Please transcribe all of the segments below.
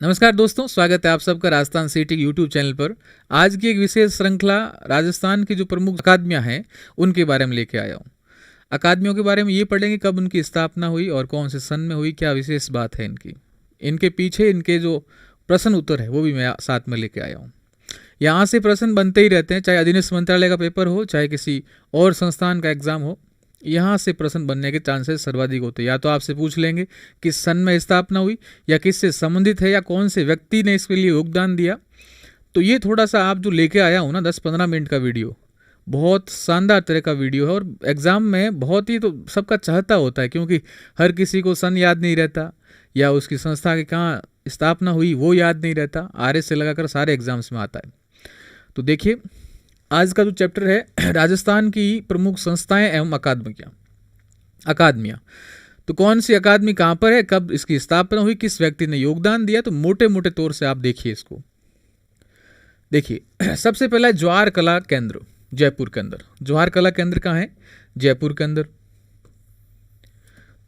नमस्कार दोस्तों, स्वागत है आप सबका राजस्थान सिटी यूट्यूब चैनल पर। आज की एक विशेष श्रृंखला राजस्थान की जो प्रमुख अकादमियां हैं उनके बारे में लेके आया हूँ। अकादमियों के बारे में ये पढ़ेंगे कब उनकी स्थापना हुई और कौन से सन में हुई, क्या विशेष बात है इनकी, इनके पीछे इनके जो प्रश्न उत्तर है वो भी मैं साथ में लेके आया हूँ। यहाँ से प्रश्न बनते ही रहते हैं, चाहे अधीनस्थ मंत्रालय का पेपर हो, चाहे किसी और संस्थान का एग्जाम हो, यहाँ से प्रश्न बनने के चांसेस सर्वाधिक होते हैं। या तो आपसे पूछ लेंगे किस सन में स्थापना हुई, या किससे संबंधित है, या कौन से व्यक्ति ने इसके लिए योगदान दिया। तो ये थोड़ा सा आप जो लेके आया हूँ ना 10-15 मिनट का वीडियो, बहुत शानदार तरह का वीडियो है और एग्ज़ाम में बहुत ही तो सबका चाहता होता है, क्योंकि हर किसी को सन याद नहीं रहता या उसकी संस्था की कहाँ स्थापना हुई वो याद नहीं रहता। आरएस से लगाकर सारे एग्जाम्स में आता है। तो देखिए, आज का जो चैप्टर है राजस्थान की प्रमुख संस्थाएं एवं अकादमियाँ। तो कौन सी अकादमी कहाँ पर है, कब इसकी स्थापना हुई, किस व्यक्ति ने योगदान दिया, तो मोटे मोटे तौर से आप देखिए इसको। देखिए, सबसे पहला है ज्वार कला केंद्र, जयपुर के अंदर। ज्वार कला केंद्र कहाँ है? जयपुर के अंदर।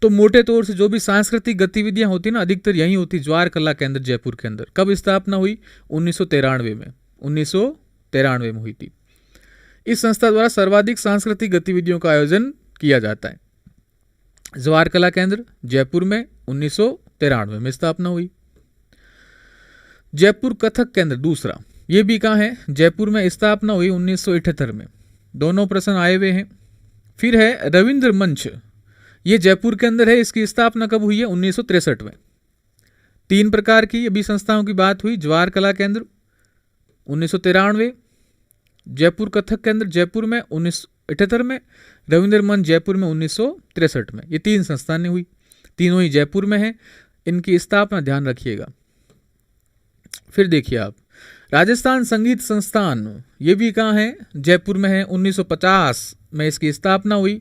तो मोटे तौर से जो भी सांस्कृतिक गतिविधियां होती ना, अधिकतर यही होती ज्वार कला केंद्र जयपुर के अंदर। कब स्थापना हुई? 1993 में। 1993 में हुई थी। इस संस्था द्वारा सर्वाधिक सांस्कृतिक गतिविधियों का आयोजन किया जाता है। ज्वार कला केंद्र जयपुर में 1993 में स्थापना हुई। जयपुर कथक केंद्र दूसरा, ये भी कहाँ है? जयपुर में। स्थापना हुई 1978 में। दोनों प्रश्न आए हुए हैं। फिर है रविंद्र मंच, ये जयपुर के अंदर है। इसकी स्थापना कब हुई है? 1963 में। 3 प्रकार की अभी संस्थाओं की बात हुई। ज्वार कला केंद्र 1993, जयपुर कथक केंद्र जयपुर में 1978 में, रविंद्र मंच जयपुर में 1963 में। ये 3 संस्थानें हुई, तीनों ही जयपुर में है। इनकी स्थापना ध्यान रखिएगा। फिर देखिए आप, राजस्थान संगीत संस्थान, ये भी कहाँ है? जयपुर में है। 1950 में इसकी स्थापना हुई।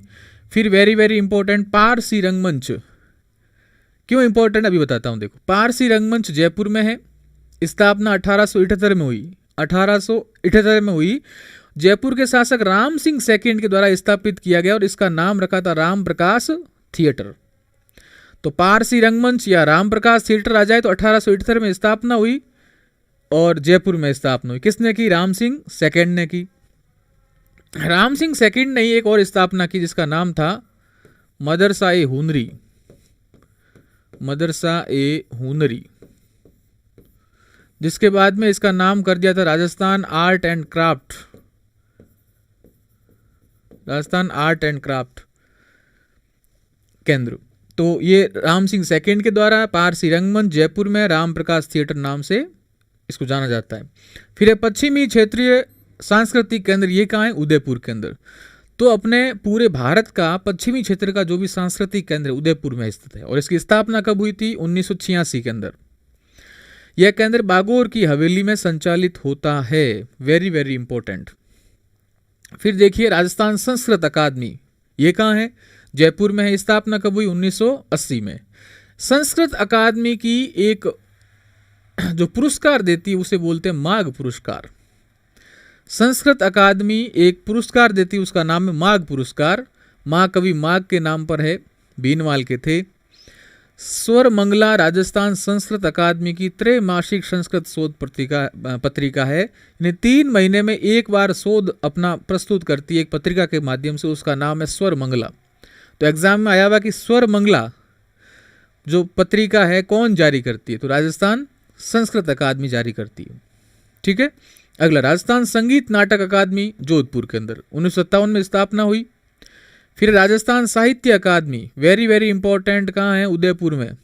फिर वेरी वेरी इंपॉर्टेंट, पारसी रंगमंच। क्यों इंपॉर्टेंट अभी बताता हूं। देखो, पारसी रंगमंच जयपुर में है। स्थापना 1878 में हुई। 1878 में हुई। जयपुर के शासक राम सिंह सेकंड के द्वारा स्थापित किया गया और इसका नाम रखा था राम प्रकाश थिएटर। तो पारसी रंगमंच या राम प्रकाश थिएटर आ जाए तो 1878 में स्थापना हुई और जयपुर में स्थापना हुई। किसने की? राम सिंह सेकंड ने की। राम सिंह सेकंड ने ही एक और स्थापना की जिसका नाम था मदरसा ए हुनरी। मदरसा ए हुनरी, जिसके बाद में इसका नाम कर दिया था Rajasthan art and craft. Rajasthan art and craft केंद्र। तो ये राम सिंह सेकंड के द्वारा पारसी रंगमंच जयपुर में राम प्रकाश थिएटर नाम से इसको जाना जाता है। फिर है पश्चिमी क्षेत्रीय सांस्कृतिक केंद्र, ये कहाँ है? उदयपुर के अंदर। तो अपने पूरे भारत का पश्चिमी क्षेत्र का जो भी सांस्कृतिक केंद्र उदयपुर में स्थित है और इसकी स्थापना कब हुई थी? 1986 के अंदर। यह केंद्र बागोर की हवेली में संचालित होता है। Very very important. फिर देखिए, राजस्थान संस्कृत अकादमी, ये कहाँ है? जयपुर में है। स्थापना कब हुई? 1980 में। संस्कृत अकादमी की एक जो पुरस्कार देती है उसे बोलते हैं माघ पुरस्कार। संस्कृत अकादमी एक पुरस्कार देती है, उसका नाम है माघ पुरस्कार। महाकवि माघ के नाम पर है, बीनवाल के थे। स्वर मंगला राजस्थान संस्कृत अकादमी की त्रैमासिक संस्कृत शोध पत्रिका है। इन्हें 3 महीने में एक बार शोध अपना प्रस्तुत करती है एक पत्रिका के माध्यम से, उसका नाम है स्वर मंगला। तो एग्जाम में आया हुआ कि स्वर मंगला जो पत्रिका है कौन जारी करती है? तो राजस्थान संस्कृत अकादमी जारी करती है। ठीक है। अगला, राजस्थान संगीत नाटक अकादमी जोधपुर के अंदर 1957 में स्थापना हुई। फिर राजस्थान साहित्य अकादमी, वेरी वेरी इंपॉर्टेंट, कहाँ है? उदयपुर में।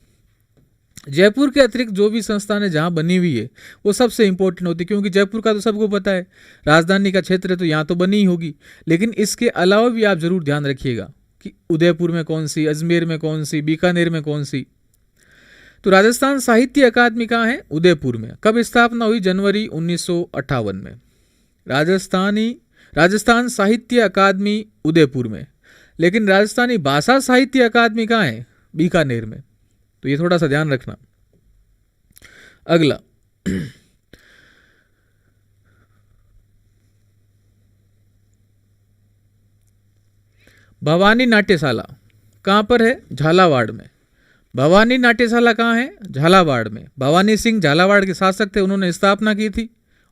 जयपुर के अतिरिक्त जो भी संस्थानें जहाँ बनी हुई है वो सबसे इंपॉर्टेंट होती है, क्योंकि जयपुर का तो सबको पता है, राजधानी का क्षेत्र है तो यहाँ तो बनी ही होगी। लेकिन इसके अलावा भी आप जरूर ध्यान रखिएगा कि उदयपुर में कौन सी, अजमेर में कौन सी, बीकानेर में कौन सी। तो राजस्थान साहित्य अकादमी कहाँ है? उदयपुर में। कब स्थापना हुई? जनवरी 1958 में। राजस्थान साहित्य अकादमी उदयपुर में, लेकिन राजस्थानी भाषा साहित्य अकादमी कहाँ है? बीकानेर में। तो ये थोड़ा सा ध्यान रखना। अगला, भवानी नाट्यशाला कहाँ पर है? झालावाड़ में। भवानी नाट्यशाला कहाँ है? झालावाड़ में। भवानी सिंह झालावाड़ के शासक थे, उन्होंने स्थापना की थी।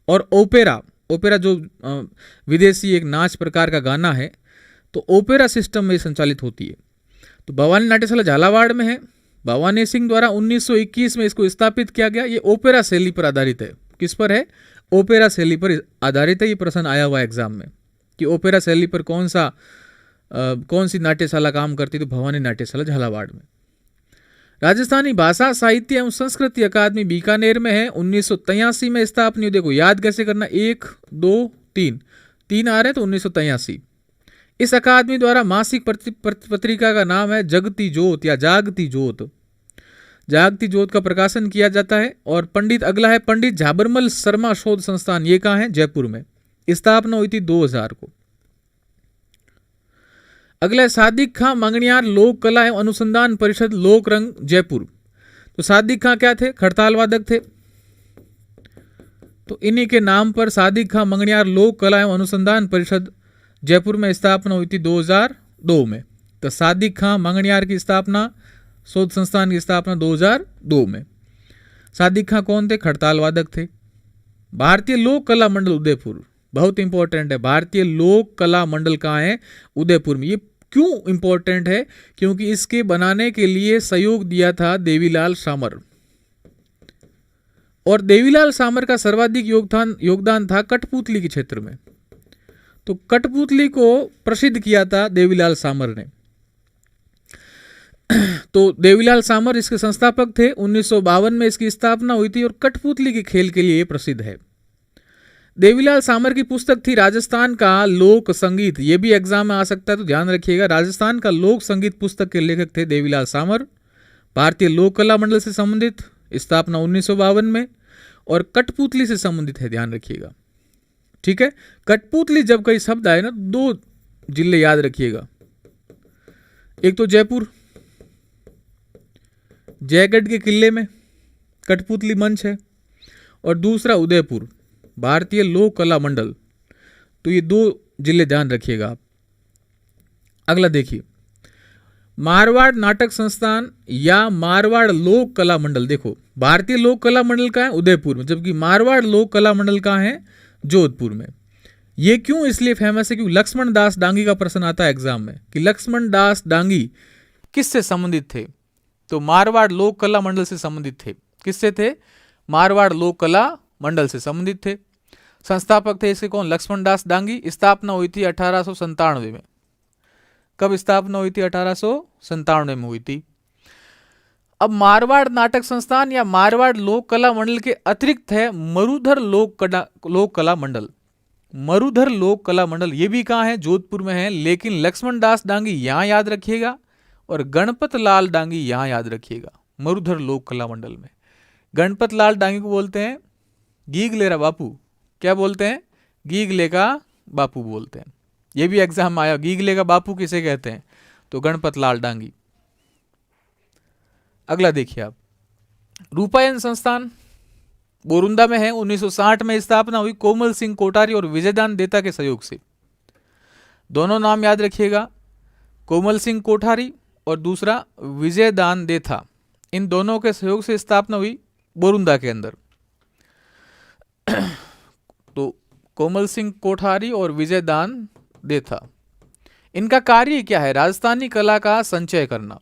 और ओपेरा, ओपेरा जो विदेशी एक नाच प्रकार का गाना है, तो ओपेरा सिस्टम में संचालित होती है। तो भवानी नाट्यशाला झालावाड़ में है। भवानी सिंह द्वारा 1921 में इसको स्थापित किया गया। ये ओपेरा शैली पर आधारित है। किस पर है? ओपेरा शैली पर आधारित है। ये प्रश्न आया हुआ एग्जाम में कि ओपेरा शैली पर कौन सी नाट्यशाला काम करती? तो भवानी नाट्यशाला झालावाड़ में। राजस्थानी भाषा साहित्य एवं संस्कृति अकादमी बीकानेर में है। 1983 में स्थापना। देखो याद कैसे करना, 1 2 3 आ रहे, तो 1983। इस अकादमी द्वारा मासिक पत्रिका का नाम है जगती जोत या जागती जोत। जागती जोत का प्रकाशन किया जाता है। और पंडित अगला है पंडित झाबरमल शर्मा शोध संस्थान। ये कहाँ है? जयपुर में। स्थापना हुई थी 2000 को। अगला है सादिक खां मंगनियार लोक कला एवं अनुसंधान परिषद लोक रंग जयपुर। तो सादिक खां क्या थे? खड़ताल वादक थे। तो इन्हीं के नाम पर सादिक खां मंगनियार लोक कला एवं अनुसंधान परिषद जयपुर में स्थापना हुई थी 2002 में। तो सादिक खां मंगनियार की स्थापना, शोध संस्थान की स्थापना 2002 में। सादिक खां कौन थे? खड़ताल वादक थे। भारतीय लोक कला मंडल उदयपुर, बहुत इंपॉर्टेंट है। भारतीय लोक कला मंडल कहाँ है? उदयपुर में। ये क्यों इंपॉर्टेंट है? क्योंकि इसके बनाने के लिए सहयोग दिया था देवीलाल सामर। और देवीलाल सामर का सर्वाधिक योगदान था कठपुतली के क्षेत्र में। तो कठपुतली को प्रसिद्ध किया था देवीलाल सामर ने। तो देवीलाल सामर इसके संस्थापक थे। 1952 में इसकी स्थापना हुई थी और कठपुतली के खेल के लिए प्रसिद्ध है। देवीलाल सामर की पुस्तक थी राजस्थान का लोक संगीत। ये भी एग्जाम में आ सकता है, तो ध्यान रखिएगा। राजस्थान का लोक संगीत पुस्तक के लेखक थे देवीलाल सामर। भारतीय लोक कला मंडल से संबंधित, स्थापना 1952 में। और कठपुतली से संबंधित है, ध्यान रखिएगा। ठीक है, कठपुतली जब कई शब्द आए ना, 2 जिले याद रखिएगा। एक तो जयपुर, जयगढ़ के किले में कठपुतली मंच है। और दूसरा उदयपुर, भारतीय लोक कला मंडल। तो ये 2 जिले ध्यान रखिएगा आप। अगला देखिए, मारवाड़ नाटक संस्थान या मारवाड़ लोक कला मंडल। देखो भारतीय लोक कला मंडल का है उदयपुर में, जबकि मारवाड़ लोक कला मंडल का है जोधपुर में। ये क्यों इसलिए फेमस है? क्योंकि लक्ष्मण दास डांगी का प्रश्न आता है एग्जाम में कि लक्ष्मण दास डांगी किससे संबंधित थे? तो मारवाड़ लोक कला मंडल से संबंधित थे। किससे थे? मारवाड़ लोक कला मंडल से संबंधित थे। संस्थापक थे इसके कौन? लक्ष्मण दास डांगी। स्थापना हुई थी 1897 में। कब स्थापना हुई थी? 1897 में हुई थी। अब मारवाड़ नाटक संस्थान या मारवाड़ लोक कला मंडल के अतिरिक्त है मरुधर लोक कला मंडल। मरुधर लोक कला मंडल ये भी कहाँ है? जोधपुर में है। लेकिन लक्ष्मण दास डांगी यहाँ याद रखिएगा और गणपत लाल डांगी यहाँ याद रखिएगा। मरुधर लोक कला मंडल में गणपत लाल डांगी को बोलते हैं गीगलेरा बापू। क्या बोलते हैं? गीगले का बापू बोलते हैं। ये भी एग्जाम में आया, गीगले का बापू किसे कहते हैं? तो गणपत लाल डांगी। अगला देखिए आप, रूपायन संस्थान बोरुंदा में है। 1960 में स्थापना हुई कोमल सिंह कोठारी और विजयदान देता के सहयोग से। दोनों नाम याद रखिएगा, कोमल सिंह कोठारी और दूसरा विजयदान देथा। इन दोनों के सहयोग से स्थापना हुई बोरुंदा के अंदर। तो कोमल सिंह कोठारी और विजयदान देथा, इनका कार्य क्या है? राजस्थानी कला का संचय करना।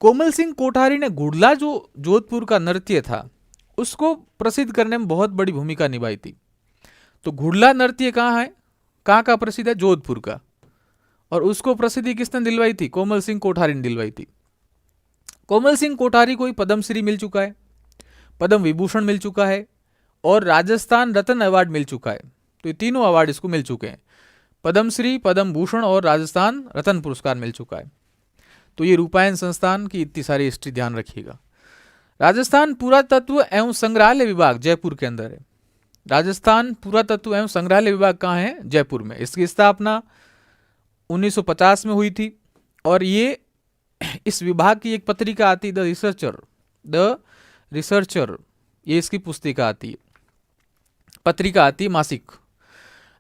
कोमल सिंह कोठारी ने घुड़ला जो जोधपुर का नृत्य था उसको प्रसिद्ध करने में बहुत बड़ी भूमिका निभाई थी। तो घुड़ला नृत्य कहाँ है? कहाँ का प्रसिद्ध है? जोधपुर का। और उसको प्रसिद्धि किसने दिलवाई थी? कोमल सिंह कोठारी ने दिलवाई थी। कोमल सिंह कोठारी को पद्मश्री मिल चुका है, पद्म विभूषण मिल चुका है और राजस्थान रत्न अवार्ड मिल चुका है। तो ये तीनों अवार्ड इसको मिल चुके हैं, पद्मश्री, पद्म भूषण और राजस्थान रत्न पुरस्कार मिल चुका है। तो ये रूपायन संस्थान की इतनी सारी हिस्ट्री ध्यान रखिएगा। राजस्थान पुरातत्व एवं संग्रहालय विभाग जयपुर के अंदर है। राजस्थान पुरातत्व एवं संग्रहालय विभाग कहाँ है? जयपुर में। इसकी स्थापना 1950 में हुई थी और ये इस विभाग की एक पत्रिका आती है द रिसर्चर, ये इसकी पुस्तिका आती है, पत्रिका आती है मासिक।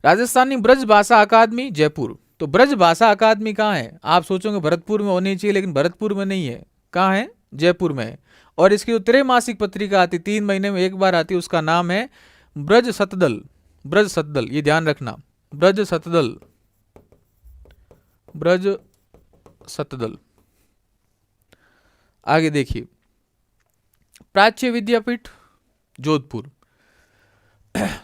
राजस्थानी ब्रज भाषा अकादमी जयपुर। तो ब्रज भाषा अकादमी कहाँ है? आप सोचोगे भरतपुर में होनी चाहिए, लेकिन भरतपुर में नहीं है। कहाँ है? जयपुर में है। और इसकी जो त्रैमासिक पत्रिका आती, 3 महीने में एक बार आती, उसका नाम है ब्रज सतदल। ब्रज सतदल, ये ध्यान रखना, ब्रज सतदल, ब्रज सतदल। आगे देखिए, प्राच्य विद्यापीठ जोधपुर।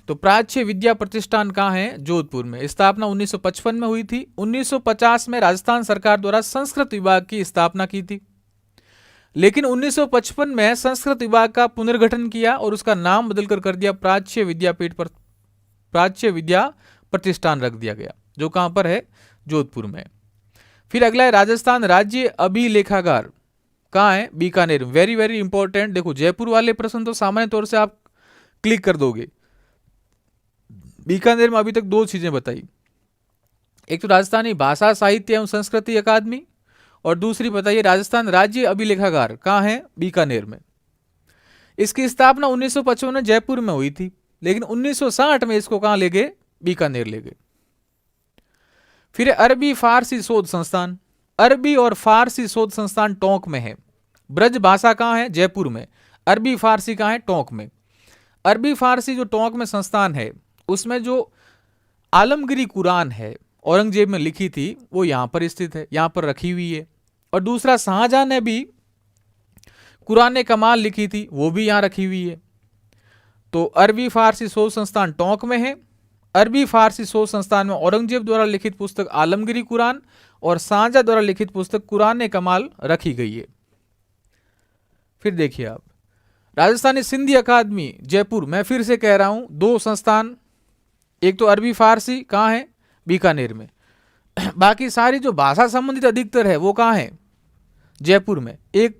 तो प्राच्य विद्या प्रतिष्ठान कहाँ है? जोधपुर में। स्थापना 1955 में हुई थी। 1950 में राजस्थान सरकार द्वारा संस्कृत विभाग की स्थापना की थी, लेकिन 1955 में संस्कृत विभाग का पुनर्गठन किया और उसका नाम बदलकर कर दिया प्राच्य विद्यापीठ पर, प्राच्य विद्या प्रतिष्ठान रख दिया गया, जो कहां पर है? जोधपुर में। फिर अगला है राजस्थान राज्य अभिलेखागार, कहां है? बीकानेर। Very very important. देखो, जयपुर वाले प्रश्न तो सामान्य तौर से आप क्लिक कर दोगे। बीकानेर में अभी तक 2 चीजें बताई, एक तो राजस्थानी भाषा साहित्य एवं संस्कृति अकादमी, और दूसरी बताइए राजस्थान राज्य अभिलेखागार कहां है? बीकानेर में। इसकी स्थापना 1955 में जयपुर में हुई थी, लेकिन 1960 में इसको कहां ले गए? बीकानेर ले गए। फिर अरबी फारसी शोध संस्थान, अरबी और फारसी शोध संस्थान टोंक में है। ब्रज भाषा कहां है? जयपुर में। अरबी फारसी कहां है? टोंक में। अरबी फारसी जो टोंक में संस्थान है, उसमें जो आलमगीरी कुरान है औरंगजेब में लिखी थी, वो यहां पर स्थित है, यहां पर रखी हुई है। और दूसरा, शाहजहां ने भी कुरान कमाल लिखी थी, वो भी यहां रखी हुई है। तो अरबी फारसी शोध संस्थान टोंक में है। अरबी फारसी शोध संस्थान में औरंगजेब द्वारा लिखित पुस्तक आलमगीरी कुरान और शाहजहां द्वारा लिखित पुस्तक कुरान कमाल रखी गई है। फिर देखिए आप, राजस्थानी सिंधी अकादमी जयपुर, मैं फिर से कह रहा हूं 2 संस्थान, एक तो अरबी फारसी कहां है? बीकानेर में। बाकी सारी जो भाषा संबंधित अधिकतर है वो कहां है? जयपुर में। एक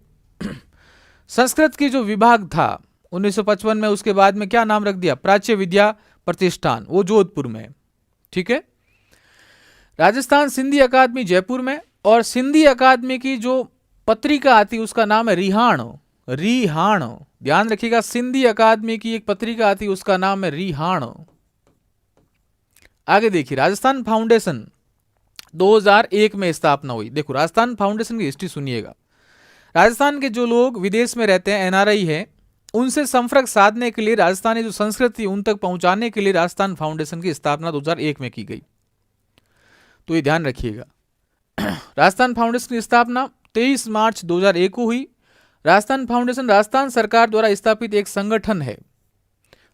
संस्कृत की जो विभाग था 1955 में, उसके बाद में क्या नाम रख दिया? प्राच्य विद्या प्रतिष्ठान, वो जोधपुर में है। ठीक है। राजस्थान सिंधी अकादमी जयपुर में, और सिंधी अकादमी की जो पत्रिका आती है उसका नाम है रिहाण। रिहाण, ध्यान रखिएगा, सिंधी अकादमी की एक पत्रिका आती है उसका नाम है रिहाण। आगे देखिए, राजस्थान फाउंडेशन 2001 में स्थापना हुई। देखो, राजस्थान फाउंडेशन की हिस्ट्री सुनिएगा। राजस्थान के जो लोग विदेश में रहते हैं, एनआरआई है, उनसे संपर्क साधने के लिए, राजस्थानी जो संस्कृति उन तक पहुंचाने के लिए राजस्थान फाउंडेशन की स्थापना 2001 में की गई। तो ये ध्यान रखिएगा। राजस्थान फाउंडेशन की स्थापना 23 मार्च 2001 को हुई। राजस्थान फाउंडेशन राजस्थान सरकार द्वारा स्थापित एक संगठन है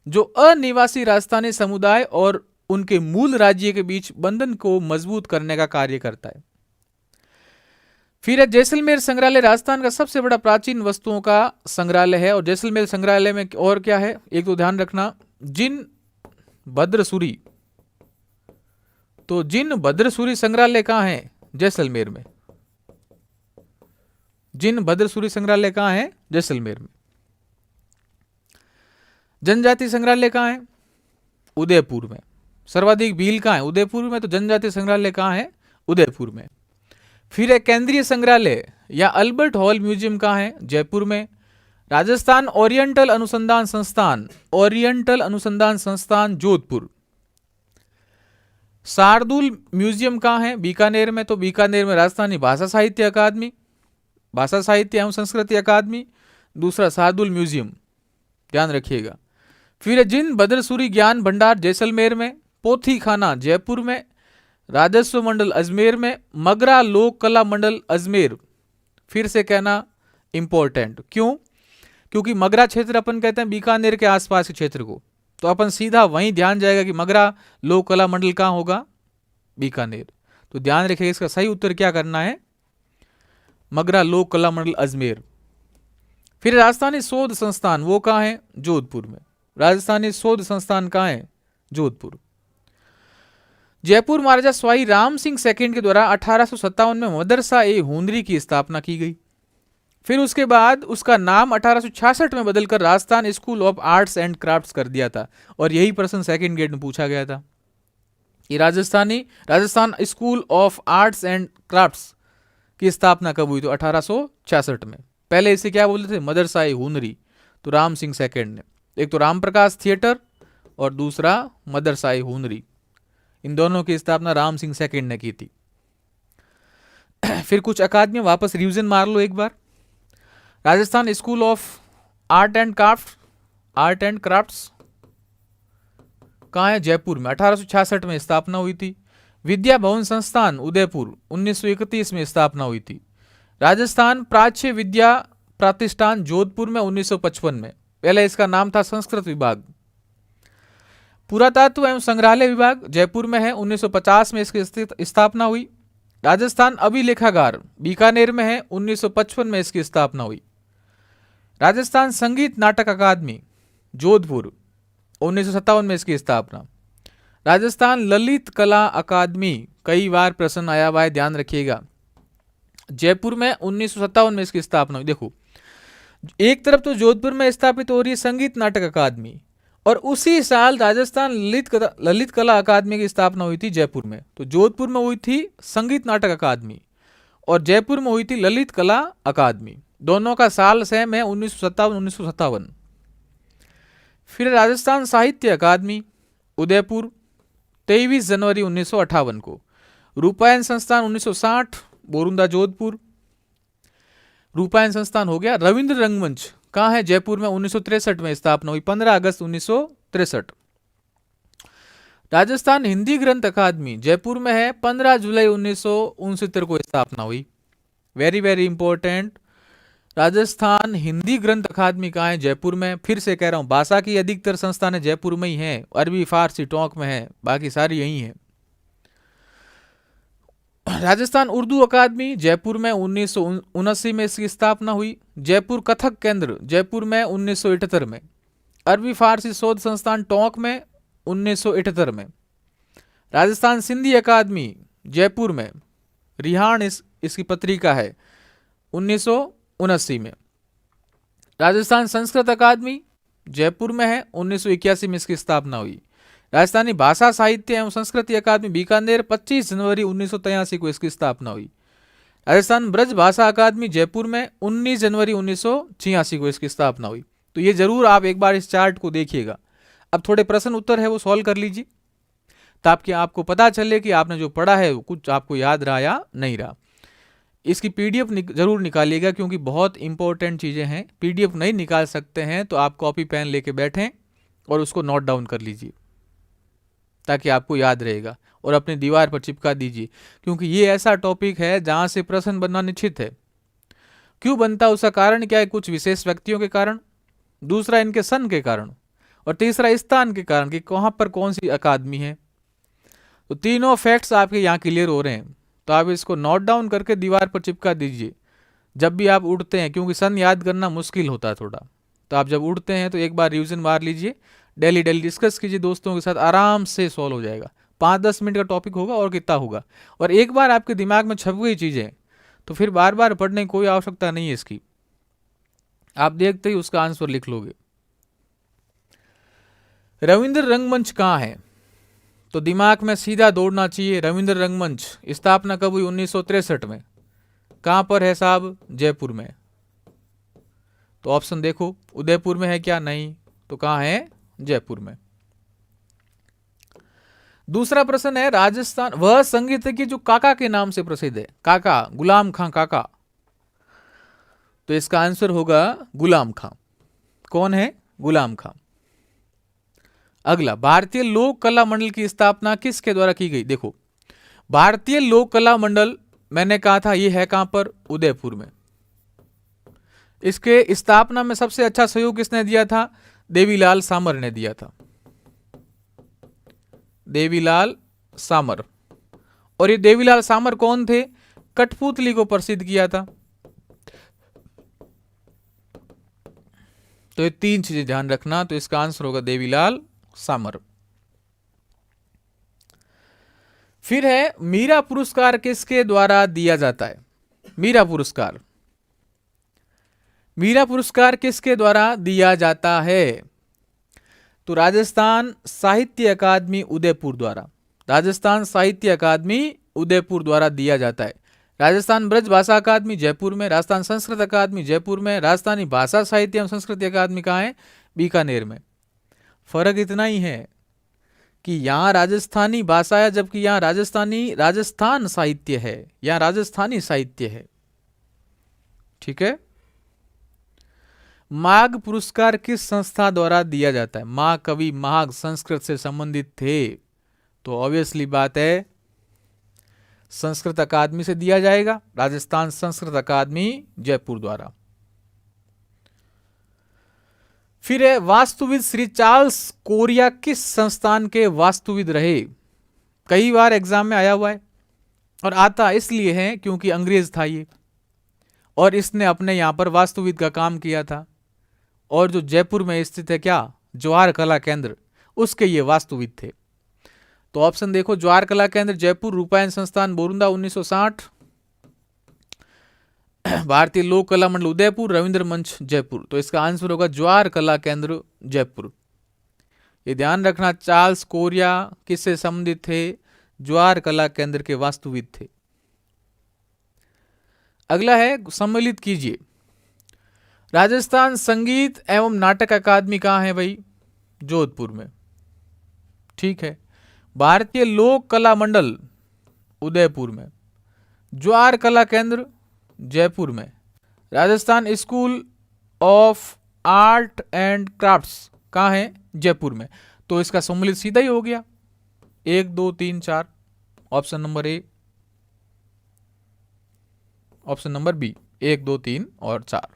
जो अनिवासी राजस्थानी समुदाय और उनके मूल राज्य के बीच बंधन को मजबूत करने का कार्य करता है। फिर है जैसलमेर संग्रहालय, राजस्थान का सबसे बड़ा प्राचीन वस्तुओं का संग्रहालय है। और जैसलमेर संग्रहालय में और क्या है, एक तो ध्यान रखना, जिन भद्रसूरी। तो जिन भद्रसूरी संग्रहालय कहां है? जैसलमेर में। जिन भद्रसूरी संग्रहालय कहां है? जैसलमेर में। जनजाति संग्रहालय कहां है? उदयपुर में। सर्वाधिक भील कहां है? उदयपुर में। तो जनजाति संग्रहालय कहां है? उदयपुर में। फिर है केंद्रीय संग्रहालय या अल्बर्ट हॉल म्यूजियम कहां है? जयपुर में। राजस्थान ओरिएंटल अनुसंधान संस्थान, ओरिएंटल अनुसंधान संस्थान जोधपुर। शार्दुल म्यूजियम कहां है? बीकानेर में। तो बीकानेर में राजस्थानी भाषा साहित्य अकादमी, भाषा साहित्य एवं संस्कृति अकादमी, दूसरा शार्दुल म्यूजियम, ध्यान रखिएगा। फिर जिन भद्रसूरी ज्ञान भंडार जैसलमेर में, पोथी खाना जयपुर में, राजस्व मंडल अजमेर में, मगरा लोक कला मंडल अजमेर। फिर से कहना इंपॉर्टेंट, क्यों? क्योंकि मगरा क्षेत्र अपन कहते हैं बीकानेर के आसपास के क्षेत्र को, तो अपन सीधा वहीं ध्यान जाएगा कि मगरा लोक कला मंडल कहां होगा? बीकानेर। तो ध्यान रखिएगा, इसका सही उत्तर क्या करना है? मगरा लोक कला मंडल अजमेर। फिर राजस्थानी शोध संस्थान, वो कहां है? जोधपुर में। राजस्थानी शोध संस्थान कहां है? जोधपुर। जयपुर महाराजा स्वाई राम सिंह सेकंड के द्वारा 1857 में मदरसा ए हुनरी की स्थापना की गई। फिर उसके बाद उसका नाम 1866 में बदलकर Rajasthan school of arts and crafts कर दिया था। और यही प्रश्न सेकंड गेट में पूछा गया था, ये Rajasthan school of arts and crafts की स्थापना कब हुई? तो 1866 में। पहले इसे क्या बोलते थे? मदरसा ए हुनरी। तो राम सिंह सेकंड ने, एक तो राम प्रकाश थिएटर और दूसरा मदरसा ए हुनरी, इन दोनों की स्थापना राम सिंह सेकंड ने की थी। फिर कुछ अकादमी वापस रिवीजन मार लो एक बार। Rajasthan school of art and crafts कहाँ है? जयपुर में। 1866 में स्थापना हुई थी। विद्या भवन संस्थान उदयपुर 1931 में स्थापना हुई थी। राजस्थान प्राच्य विद्या प्रतिष्ठान जोधपुर में 1955 में। पहले इसका नाम था संस्कृत विभाग। पुरातत्व एवं संग्रहालय विभाग जयपुर में है, 1950 में इसकी स्थापना हुई। राजस्थान अभिलेखागार बीकानेर में है, 1955 में इसकी स्थापना हुई। राजस्थान संगीत नाटक अकादमी जोधपुर 1957 में इसकी स्थापना। राजस्थान ललित कला अकादमी, कई बार प्रश्न आया हुआ है, ध्यान रखिएगा, जयपुर में 1957 में इसकी स्थापना हुई। देखो, एक तरफ तो जोधपुर में स्थापित हो रही है संगीत नाटक अकादमी, और उसी साल राजस्थान ललित कला अकादमी की स्थापना हुई थी जयपुर में। तो जोधपुर में हुई थी संगीत नाटक अकादमी और जयपुर में हुई थी ललित कला अकादमी। दोनों का साल सेम है, 1957। फिर राजस्थान साहित्य अकादमी उदयपुर 23 जनवरी 1958 को। रूपायन संस्थान 1960 बोरुंदा जोधपुर, रूपायन संस्थान हो गया। रविंद्र रंगमंच कहाँ है? जयपुर में 1963 में स्थापना हुई, 15 अगस्त 1963। राजस्थान हिंदी ग्रंथ अकादमी जयपुर में है, 15 जुलाई 1969 को स्थापना हुई। Very very important, Rajasthan Hindi ग्रंथ अकादमी कहाँ है? जयपुर में। फिर से कह रहा हूँ, भाषा की अधिकतर संस्थानें जयपुर में ही हैं, अरबी फारसी टोंक में है, बाकी सारी यही हैं। राजस्थान उर्दू अकादमी जयपुर में 1979 में इसकी स्थापना हुई। जयपुर कथक केंद्र जयपुर में 1978 में। अरबी फारसी शोध संस्थान टोंक में 1978 में। राजस्थान सिंधी अकादमी जयपुर में, रिहान इसकी पत्रिका है, 1979 में। राजस्थान संस्कृत अकादमी जयपुर में है, 1981 में इसकी स्थापना हुई। राजस्थानी भाषा साहित्य एवं संस्कृति अकादमी बीकानेर 25 जनवरी 1983 को इसकी स्थापना हुई। राजस्थान ब्रज भाषा अकादमी जयपुर में 19 जनवरी 1986 को इसकी स्थापना हुई। तो ये जरूर आप एक बार इस चार्ट को देखिएगा। अब थोड़े प्रश्न उत्तर है वो सॉल्व कर लीजिए, ताकि आपको पता चले कि आपने जो पढ़ा है वो कुछ आपको याद रहा या नहीं रहा। इसकी पीडीएफ जरूर निकालिएगा, क्योंकि बहुत इंपॉर्टेंट चीज़ें हैं। पीडीएफ नहीं निकाल सकते हैं तो आप कॉपी पेन लेके बैठें और उसको नोट डाउन कर लीजिए, ताकि आपको याद रहेगा, और अपनी दीवार पर चिपका दीजिए, क्योंकि ये ऐसा टॉपिक है जहाँ से प्रश्न बनना निश्चित है। क्यों बनता, उसका कारण क्या है? कुछ विशेष व्यक्तियों के कारण, दूसरा इनके सन के कारण, और तीसरा स्थान के कारण कि कहाँ पर कौन सी अकादमी है। तो तीनों फैक्ट्स आपके यहाँ क्लियर हो रहे हैं, तो आप इसको नोट डाउन करके दीवार पर चिपका दीजिए जब भी आप उठते हैं, क्योंकि सन याद करना मुश्किल होता है थोड़ा। तो आप जब उठते हैं तो एक बार रिवीजन मार लीजिए, डेली डिस्कस कीजिए दोस्तों के साथ, आराम से सॉल्व हो जाएगा। 5-10 मिनट का टॉपिक होगा और कितना होगा, और एक बार आपके दिमाग में छप गई चीज़ें तो फिर बार बार पढ़ने की कोई आवश्यकता नहीं है इसकी। आप देखते ही उसका आंसर लिख लोगे। रविंद्र रंगमंच कहाँ है? तो दिमाग में सीधा दौड़ना चाहिए। रविंद्र रंगमंच स्थापना कब हुई? 1963 में। कहाँ पर है साहब? जयपुर में। तो ऑप्शन देखो, उदयपुर में है क्या? नहीं। तो कहाँ है? जयपुर में। दूसरा प्रश्न है, राजस्थान वह संगीतज्ञ जो काका के नाम से प्रसिद्ध है। काका, गुलाम खां काका। तो इसका आंसर होगा गुलाम खां। कौन है? गुलाम खां। अगला, भारतीय लोक कला मंडल की स्थापना किसके द्वारा की गई? देखो, भारतीय लोक कला मंडल मैंने कहा था ये है कहां पर? उदयपुर में। इसके स्थापना में सबसे अच्छा सहयोग किसने दिया था? देवीलाल सामर ने दिया था। देवीलाल सामर। और ये देवीलाल सामर कौन थे? कठपुतली को प्रसिद्ध किया था। तो ये तीन चीजें ध्यान रखना। तो इसका आंसर होगा देवीलाल सामर। फिर है, मीरा पुरस्कार किसके द्वारा दिया जाता है? मीरा पुरस्कार, मीरा पुरस्कार किसके द्वारा दिया जाता है? तो राजस्थान साहित्य अकादमी उदयपुर द्वारा, राजस्थान साहित्य अकादमी उदयपुर द्वारा दिया जाता है। राजस्थान ब्रज भाषा अकादमी जयपुर में, राजस्थान संस्कृत अकादमी जयपुर में, राजस्थानी भाषा साहित्य एवं संस्कृति अकादमी कहाँ है? बीकानेर में। फर्क इतना ही है कि यहाँ राजस्थानी भाषा है, जबकि यहाँ राजस्थान साहित्य है, यहाँ राजस्थानी साहित्य है। ठीक है। माघ पुरस्कार किस संस्था द्वारा दिया जाता है? महाकवि माघ संस्कृत से संबंधित थे, तो ऑब्वियसली बात है संस्कृत अकादमी से दिया जाएगा, राजस्थान संस्कृत अकादमी जयपुर द्वारा। फिर है वास्तुविद श्री चार्ल्स कोरिया किस संस्थान के वास्तुविद रहे? कई बार एग्जाम में आया हुआ है और आता इसलिए है क्योंकि अंग्रेज था ये, और इसने अपने यहां पर वास्तुविद का काम किया था, और जो जयपुर में स्थित है क्या, ज्वार कला केंद्र, उसके ये वास्तुविद थे। तो ऑप्शन देखो, ज्वार कला केंद्र जयपुर, रूपायन संस्थान बोरुंदा 1960, भारतीय लोक कला मंडल उदयपुर, रविंद्र मंच जयपुर। तो इसका आंसर होगा ज्वार कला केंद्र जयपुर। ये ध्यान रखना, चार्ल्स कोरिया किससे संबंधित थे? ज्वार कला केंद्र के वास्तुविद थे। अगला है, सम्मिलित कीजिए। राजस्थान संगीत एवं नाटक अकादमी कहाँ है भाई? जोधपुर में, ठीक है। भारतीय लोक कला मंडल उदयपुर में, ज्वार कला केंद्र जयपुर में, Rajasthan school of art and crafts कहाँ है? जयपुर में। तो इसका सम्मिलित सीधा ही हो गया, 1 2 3 4, option number A, option number B, 1 2 3 और 4।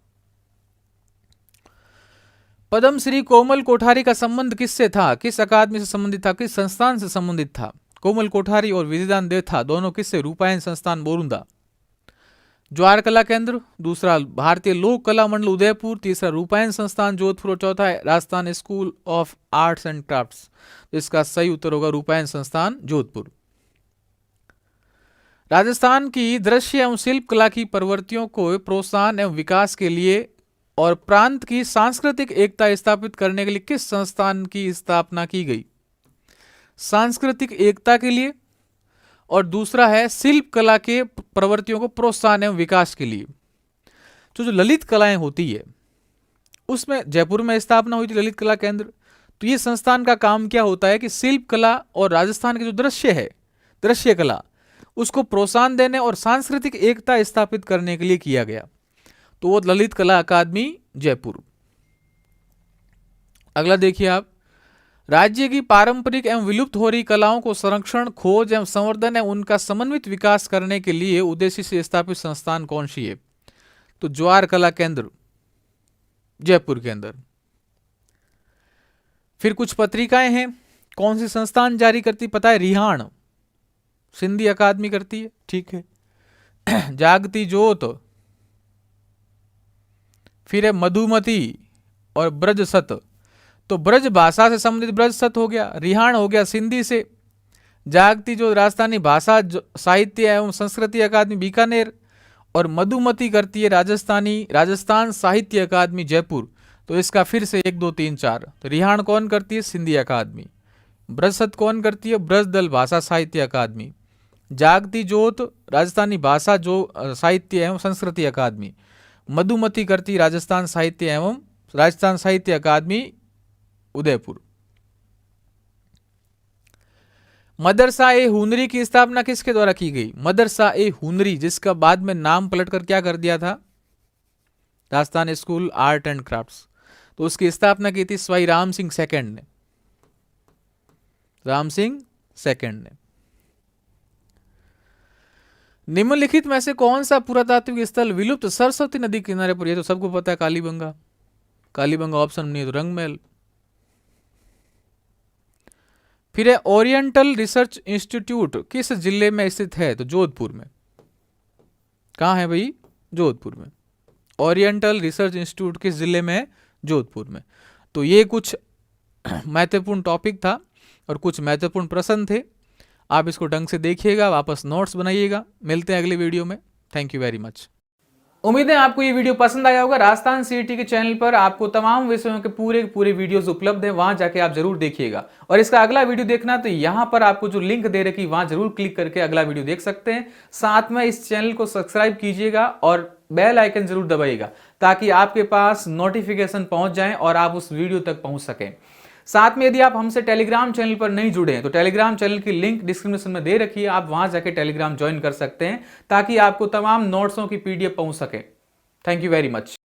पद्मश्री कोमल कोठारी का संबंध किससे था? किस अकादमी से संबंधित था? किस संस्थान से संबंधित था? कोमल कोठारी और विजयदान देथा दोनों किससे? रूपायन संस्थान बोरुंदा। ज्वार कला केंद्र, दूसरा भारतीय लोक कला मंडल उदयपुर, तीसरा रूपायन संस्थान जोधपुर और चौथा है Rajasthan school of arts and crafts. तो इसका सही उत्तर होगा रूपायन संस्थान जोधपुर। राजस्थान की दृश्य एवं शिल्प कला की प्रवृत्तियों को प्रोत्साहन एवं विकास के लिए और प्रांत की सांस्कृतिक एकता स्थापित करने के लिए किस संस्थान की स्थापना की गई? सांस्कृतिक एकता के लिए, और दूसरा है शिल्प कला के प्रवृत्तियों को प्रोत्साहन एवं विकास के लिए। तो जो ललित कलाएं होती है उसमें जयपुर में स्थापना हुई थी ललित कला केंद्र। तो ये संस्थान का काम क्या होता है कि शिल्प कला और राजस्थान के जो दृश्य है, दृश्य कला, उसको प्रोत्साहन देने और सांस्कृतिक एकता स्थापित करने के लिए किया गया। तो वो ललित कला अकादमी जयपुर। अगला देखिए आप, राज्य की पारंपरिक एवं विलुप्त हो रही कलाओं को संरक्षण, खोज एवं संवर्धन एवं उनका समन्वित विकास करने के लिए उद्देश्य से स्थापित संस्थान कौन सी है? तो ज्वार कला केंद्र जयपुर के अंदर। फिर कुछ पत्रिकाएं हैं, कौन सी संस्थान जारी करती पता है? रिहाण सिंधी अकादमी करती है, ठीक है। जागती ज्योत, फिर है मधुमती और ब्रज सत। तो ब्रज भाषा से संबंधित ब्रज सत हो गया, रिहाण हो गया सिंधी से, जागती जो राजस्थानी भाषा साहित्य एवं संस्कृति अकादमी बीकानेर, और मधुमती करती है राजस्थान साहित्य अकादमी जयपुर। तो इसका फिर से 1 2 3 4। तो रिहाण कौन करती है? सिंधी अकादमी। ब्रज सत कौन करती है? ब्रज दल भाषा साहित्य अकादमी। जागती ज्योत राजस्थानी भाषा जो साहित्य एवं संस्कृति अकादमी। मधुमती करती राजस्थान साहित्य अकादमी उदयपुर। मदरसा ए हुनरी की स्थापना किसके द्वारा की गई? मदरसा ए हुनरी, जिसका बाद में नाम पलटकर क्या कर दिया था? Rajasthan school art and crafts. तो उसकी स्थापना की थी स्वाई राम सिंह सेकंड ने, राम सिंह सेकंड ने। निम्नलिखित में से कौन सा पुरातात्विक स्थल विलुप्त सरस्वती नदी किनारे पर? ये तो सबको पता है, कालीबंगा। कालीबंगा ऑप्शन नहीं है तो रंगमहल। फिर है ओरिएंटल रिसर्च इंस्टीट्यूट किस जिले में स्थित है? तो जोधपुर में। कहां है भाई? जोधपुर में। ओरिएंटल रिसर्च इंस्टीट्यूट किस जिले में है? जोधपुर में। तो ये कुछ महत्वपूर्ण टॉपिक था और कुछ महत्वपूर्ण प्रश्न थे। आप इसको ढंग से देखिएगा, वापस नोट्स बनाइएगा। मिलते हैं अगले वीडियो में। Thank you very much. उम्मीद है आपको ये वीडियो पसंद आया होगा। राजस्थान सीईटी के चैनल पर आपको तमाम विषयों के पूरे वीडियोस उपलब्ध हैं, वहां जाके आप जरूर देखिएगा। और इसका अगला वीडियो देखना तो यहां पर आपको जो लिंक दे रखी वहां जरूर क्लिक करके अगला वीडियो देख सकते हैं। साथ में इस चैनल को सब्सक्राइब कीजिएगा और बेल आइकन जरूर दबाइएगा ताकि आपके पास नोटिफिकेशन पहुंच जाए और आप उस वीडियो तक पहुंच सकें। साथ में यदि आप हमसे टेलीग्राम चैनल पर नहीं जुड़े हैं तो टेलीग्राम चैनल की लिंक डिस्क्रिप्शन में दे रखी है, आप वहां जाके टेलीग्राम ज्वाइन कर सकते हैं ताकि आपको तमाम नोट्सों की पीडीएफ पहुंच सके। Thank you very much.